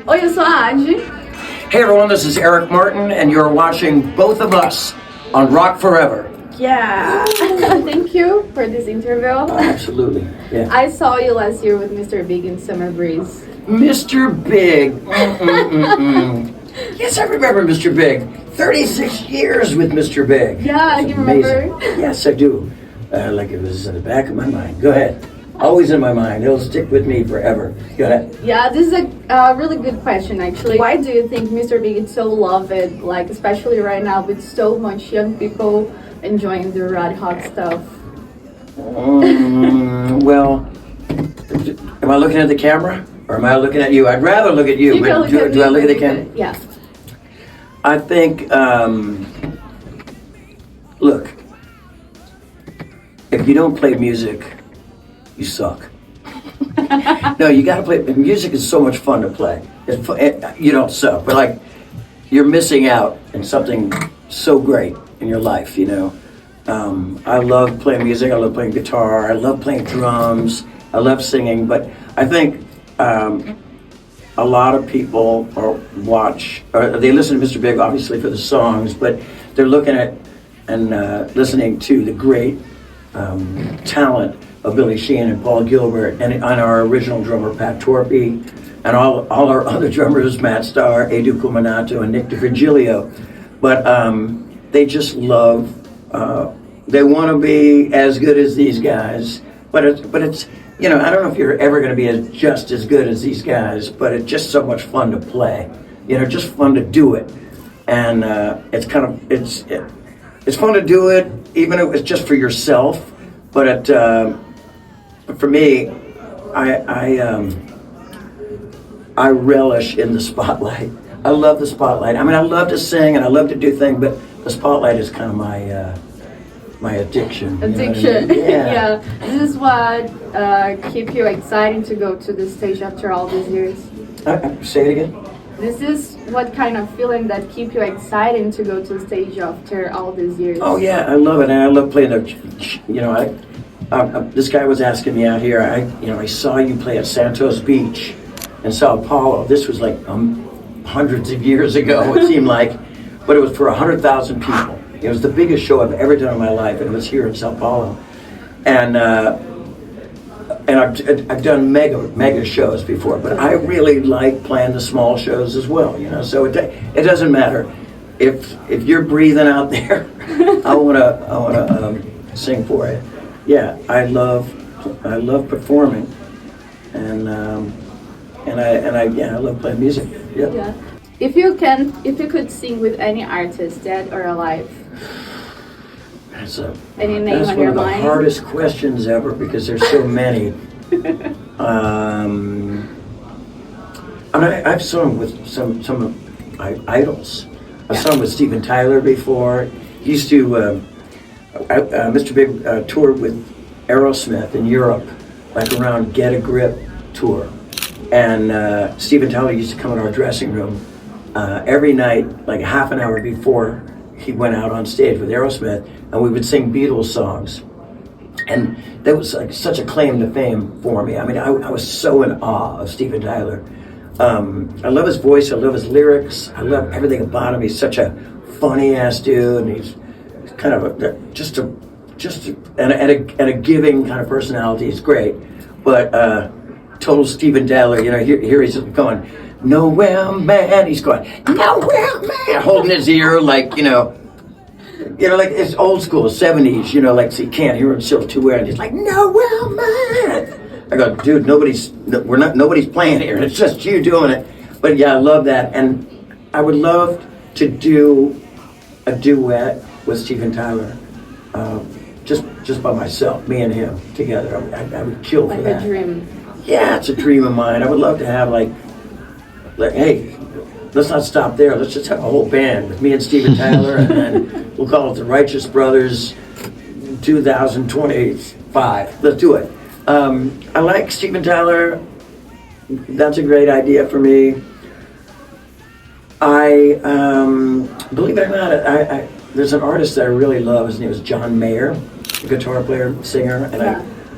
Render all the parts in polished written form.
Oi, eu sou a Adi. Hey everyone, this is Eric Martin, and you're watching both of us on Rock Forever. Yeah. Thank you for this interview. Absolutely. Yeah. I saw you last year with Mr. Big in Summer Breeze. Mr. Big. Yes, I remember Mr. Big. 36 years with Mr. Big. Yeah, you remember? Yes, I do. Like it was in the back of my mind. Go ahead. Always in my mind. It'll stick with me forever. Go ahead. Yeah, this is a really good question, actually. Why do you think Mr. Big is so loved, like especially right now with so much young people enjoying the rad hot stuff? Well, am I looking at the camera or am I looking at you? I'd rather look at you, but do I look at the camera? Yeah. I think, look, if you don't play music, you suck. No, you gotta play. Music is so much fun to play. You don't suck, but like, you're missing out on something so great in your life, you know. I love playing music, I love playing guitar, I love playing drums, I love singing, but I think a lot of people they listen to Mr. Big obviously for the songs, but they're looking at and listening to the great talent of Billy Sheehan and Paul Gilbert, and our original drummer Pat Torpey, and all our other drummers, Matt Starr, Edu Cuminato, and Nick DeVirgilio. But they just love, they want to be as good as these guys, but it's, you know, I don't know if you're ever going to be just as good as these guys, but it's just so much fun to play, you know, just fun to do it. And it's kind of, it's fun to do it, even if it's just for yourself, but for me, I relish in the spotlight. I love the spotlight. I mean, I love to sing and I love to do things, but the spotlight is kind of my addiction. Addiction. You know what I mean? Yeah. Yeah. This is what keep you excited to go to the stage after all these years. Say it again. This is what kind of feeling that keep you excited to go to the stage after all these years. Oh yeah, I love it, and I love playing the. You know, this guy was asking me out here. I saw you play at Santos Beach in Sao Paulo. This was like hundreds of years ago. It seemed like, but it was for 100,000 people. It was the biggest show I've ever done in my life, and it was here in Sao Paulo. And I've done mega shows before, but I really like playing the small shows as well. You know, so it doesn't matter if you're breathing out there. I wanna sing for you. Yeah, I love performing, and I love playing music. Yep. Yeah. If you could sing with any artist, dead or alive. That's any name that's on one your of the mind? hardest questions ever because there's so many. I mean, I've sung with some of my idols. I've sung with Steven Tyler before. He used to. Mr. Big toured with Aerosmith in Europe, like around Get a Grip tour. And Steven Tyler used to come in our dressing room every night, like half an hour before he went out on stage with Aerosmith, and we would sing Beatles songs. And that was like such a claim to fame for me. I mean, I was so in awe of Steven Tyler. I love his voice, I love his lyrics, I love everything about him. He's such a funny ass dude, and he's kind of a giving kind of personality. It's great, but total Steven Tyler. You know, here he's going, nowhere man. He's going, nowhere man, holding his ear like you know, like it's old school '70s. You know, like so you can't hear himself too well. And he's like, nowhere man. I go, dude, nobody's playing here. It's just you doing it. But yeah, I love that, and I would love to do a duet with Steven Tyler, just by myself, me and him together. I would kill for that. Like a dream. Yeah, it's a dream of mine. I would love to have like, hey, let's not stop there. Let's just have a whole band with me and Steven Tyler, and then we'll call it the Righteous Brothers 2025. Let's do it. I like Steven Tyler. That's a great idea for me. I believe it or not, there's an artist that I really love. His name is John Mayer, a guitar player, singer, and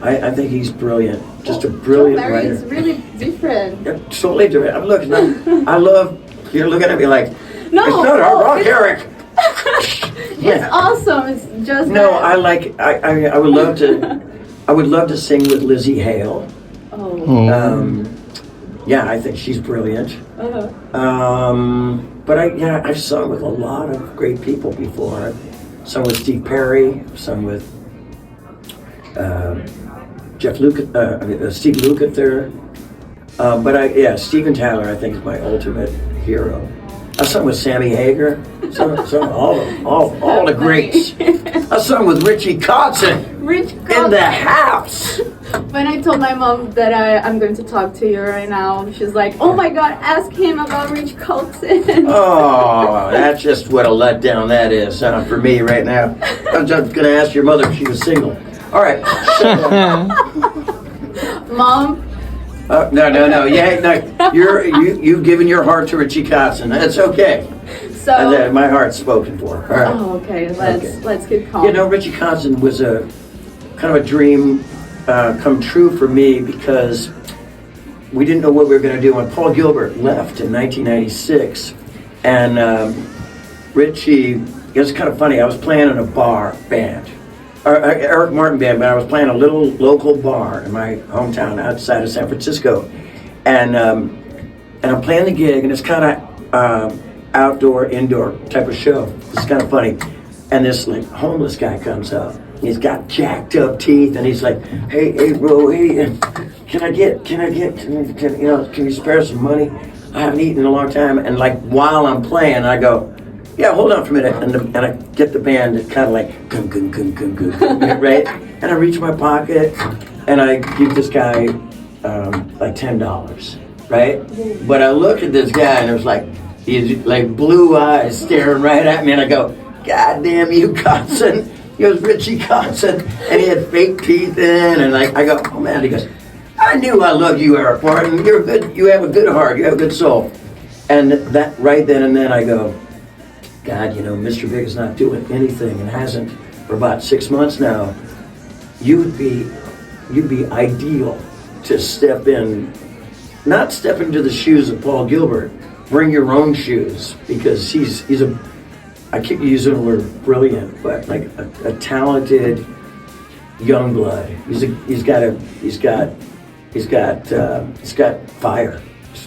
I think he's brilliant. Just a brilliant writer. It's really different. Yeah, totally different. I'm looking. I love. You're looking at me like. No, it's not hard rock, Eric. It's awesome. It's just no. I like. I would love to. I would love to sing with Lizzie Hale. Oh. Yeah, I think she's brilliant. But I've sung with a lot of great people before. I've sung with Steve Perry. I've sung with Steve Lukather. But Steven Tyler, I think, is my ultimate hero. I sung with Sammy Hagar. Sung all the greats. I sung with Richie Kotzen. In the house. When I told my mom that I'm going to talk to you right now, she's like, "Oh my God, ask him about Rich Kotzen." Oh, that's just what a letdown that is for me right now. I'm just going to ask your mother if she was single. All right. Mom. No. Yeah, no. You've given your heart to Richie Kotzen. That's okay. So my heart's spoken for. All right. Oh, okay. Let's keep calm. You know, Richie Kotzen was a kind of a dream come true for me because we didn't know what we were going to do when Paul Gilbert left in 1996, and Richie. It was kind of funny. I was playing in a bar band. Eric Martin band, but I was playing a little local bar in my hometown outside of San Francisco, and I'm playing the gig, and it's kind of outdoor, indoor type of show. It's kind of funny, and this like homeless guy comes up. He's got jacked up teeth, and he's like, "Hey, bro, hey, can you spare some money? I haven't eaten in a long time." And like while I'm playing, I go, "Yeah, hold on for a minute," and I get the band to kind of like, gung, gung, gung, gung, gung, right? And I reach my pocket, and I give this guy like $10, right? But I look at this guy, and there's like, he's like blue eyes staring right at me, and I go, "God damn you, Kotzen." He was Richie Kotzen, and he had fake teeth in, and like I go, "Oh man," he goes, "I knew I loved you, Eric Martin. You're good. You have a good heart. You have a good soul." And that right then and then I go, "God, you know, Mr. Big is not doing anything and hasn't for about 6 months now. You'd be ideal to step in, not step into the shoes of Paul Gilbert. Bring your own shoes because he's a." I keep using the word brilliant, but like a talented young blood. He's got fire.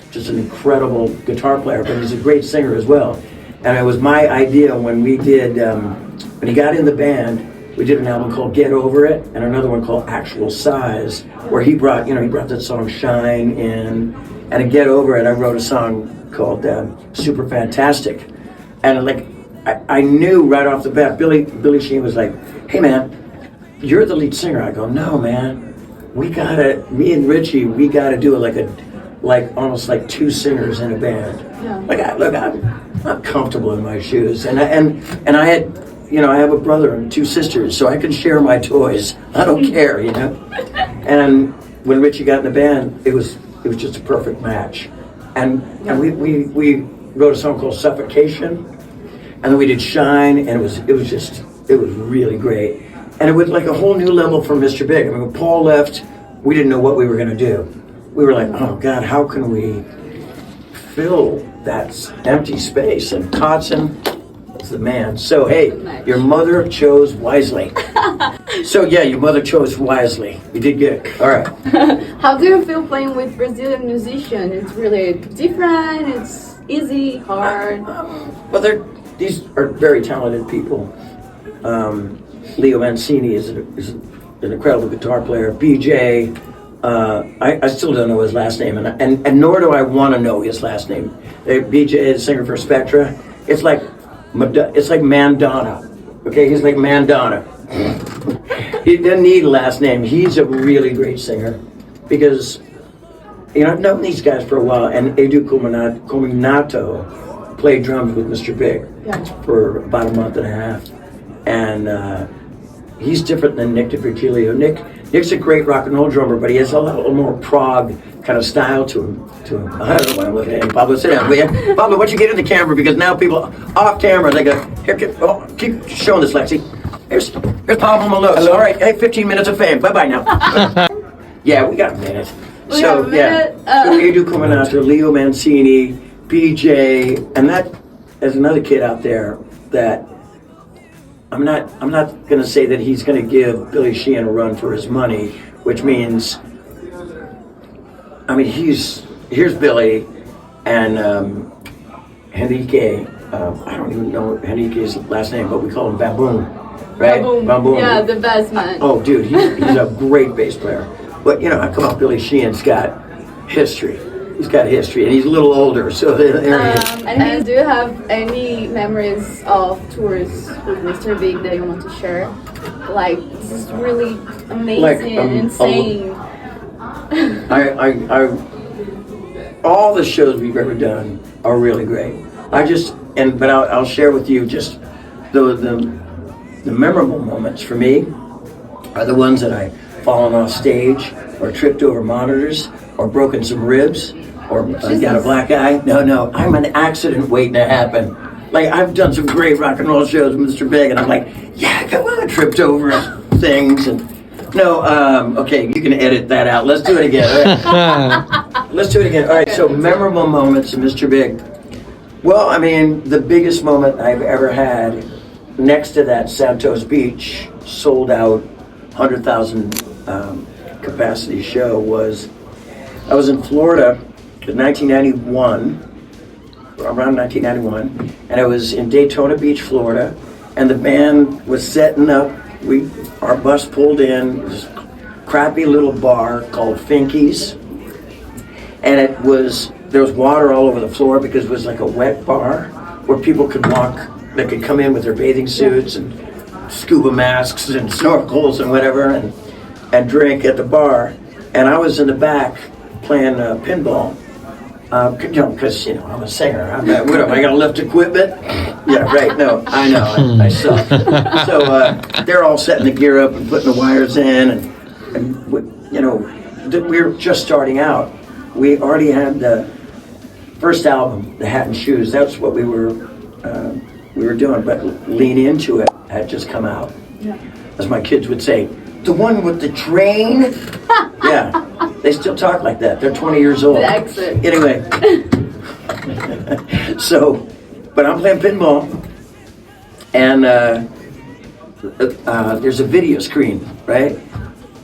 Just an incredible guitar player, but he's a great singer as well. And it was my idea when we did when he got in the band. We did an album called Get Over It and another one called Actual Size, where he brought that song Shine in, and in Get Over It I wrote a song called Super Fantastic, and like. I knew right off the bat, Billy Sheen was like, "Hey man, you're the lead singer." I go, "No man, me and Richie, we gotta do it like almost like two singers in a band." Yeah. I'm comfortable in my shoes, and I had, I have a brother and two sisters, so I can share my toys. I don't care, And when Richie got in the band, it was just a perfect match, and we wrote a song called Suffocation. And then we did Shine, and it was really great. And it was like a whole new level for Mr. Big. I mean, when Paul left, we didn't know what we were going to do. We were like, "Oh God, how can we fill that empty space?" And Kotzen is the man. So hey, your mother chose wisely. So yeah, your mother chose wisely. You did good. All right. How do you feel playing with Brazilian musicians? It's really different. It's easy, hard. Well, these are very talented people. Leo Mancini is an incredible guitar player. BJ, I still don't know his last name, and nor do I want to know his last name. BJ is singer for Spectra. It's like Mandana. Okay, he's like Mandana. He doesn't need a last name. He's a really great singer because I've known these guys for a while, and Edu Cominato played drums with Mr. Big for about a month and a half, and he's different than Nick DiVirgilio. Nick's a great rock and roll drummer, but he has a little more prog kind of style to him. I don't know why I'm looking at him. Pablo, sit down, will you? Pablo, why don't you get in the camera, because now people off camera, they go, "Here, keep showing this, Lexi. Here's Pablo Malone. All right, hey, 15 minutes of fame. Bye-bye now. Yeah, we got a minute. We have a minute. So Edu Cominato, Leo Mancini, BJ, and that there's another kid out there that I'm not going to say that he's going to give Billy Sheehan a run for his money, which means, I mean, here's Billy and Henrique. I don't even know Henrique's last name, but we call him Baboon, right? Baboon. Yeah, the best man. Oh, dude, he's a great bass player. But you know, come on, Billy Sheehan's got history. He's got history, and he's a little older, so there he is. And do you have any memories of tours with Mr. Big that you want to share? Like, this is really amazing and insane. I all the shows we've ever done are really great. But I'll share with you just the memorable moments for me are the ones that I've fallen off stage, or tripped over monitors, or broken some ribs, or got a black eye. No, I'm an accident waiting to happen. Like, I've done some great rock and roll shows with Mr. Big, and I'm like, yeah, come on, tripped over things. And okay, you can edit that out. Let's do it again. Right? Let's do it again. All right, so memorable moments of Mr. Big. Well, I mean, the biggest moment I've ever had, next to that Santos Beach sold out 100,000 capacity show, was I was in Florida in 1991, around 1991, and I was in Daytona Beach, Florida, and the band was setting up. Our bus pulled in this crappy little bar called Finky's, and there was water all over the floor because it was like a wet bar where people could walk. They could come in with their bathing suits and scuba masks and snorkels and whatever, and drink at the bar. And I was in the back playing pinball, because I'm a singer. What am I going to lift equipment? Yeah, right. No, I know. I suck. So they're all setting the gear up and putting the wires in, and we were just starting out. We already had the first album, The Hat and Shoes. That's what we were doing. But Lean Into It had just come out. Yeah. As my kids would say, the one with the train. Yeah, they still talk like that. They're 20 years old. The exit. Anyway, but I'm playing pinball, and there's a video screen, right?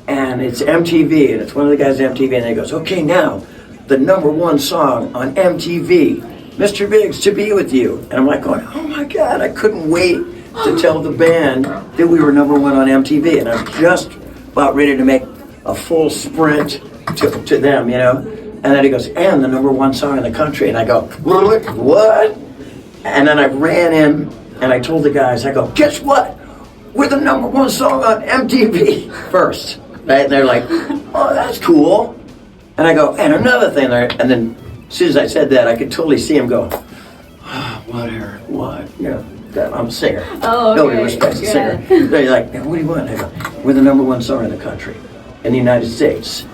And it's MTV, and it's one of the guys at MTV, and he goes, okay, now, the #1 song on MTV, Mr. Biggs, To Be With You. And I'm like going, oh my God, I couldn't wait to tell the band that we were #1 on MTV, and I'm just about ready to make a full sprint to them, And then he goes, and the #1 song in the country. And I go, what? And then I ran in and I told the guys, I go, guess what? We're the #1 song on MTV first, right? And they're like, oh, that's cool. And I go, and another thing, and then as soon as I said that, I could totally see him go, oh, whatever, what? I'm a singer. Oh, okay. Nobody respects a singer. They're like, what do you want? I go, we're the #1 song in the country, in the United States.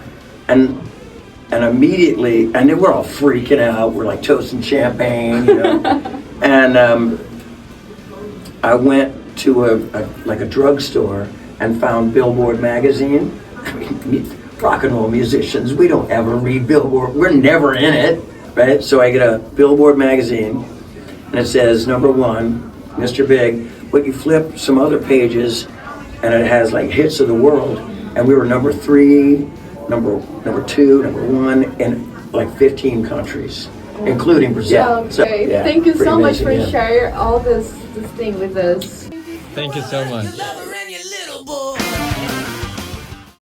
And immediately, and then we're all freaking out. We're like toasting champagne, And I went to a drugstore and found Billboard magazine. I mean, rock and roll musicians, we don't ever read Billboard. We're never in it, right? So I get a Billboard magazine, and it says #1, Mr. Big. But you flip some other pages, and it has like hits of the world, and we were #3, number 2, #1 in like 15 countries, including Brazil. Okay. So, yeah, thank you so much amazing, for sharing all this thing with us. Thank you so much.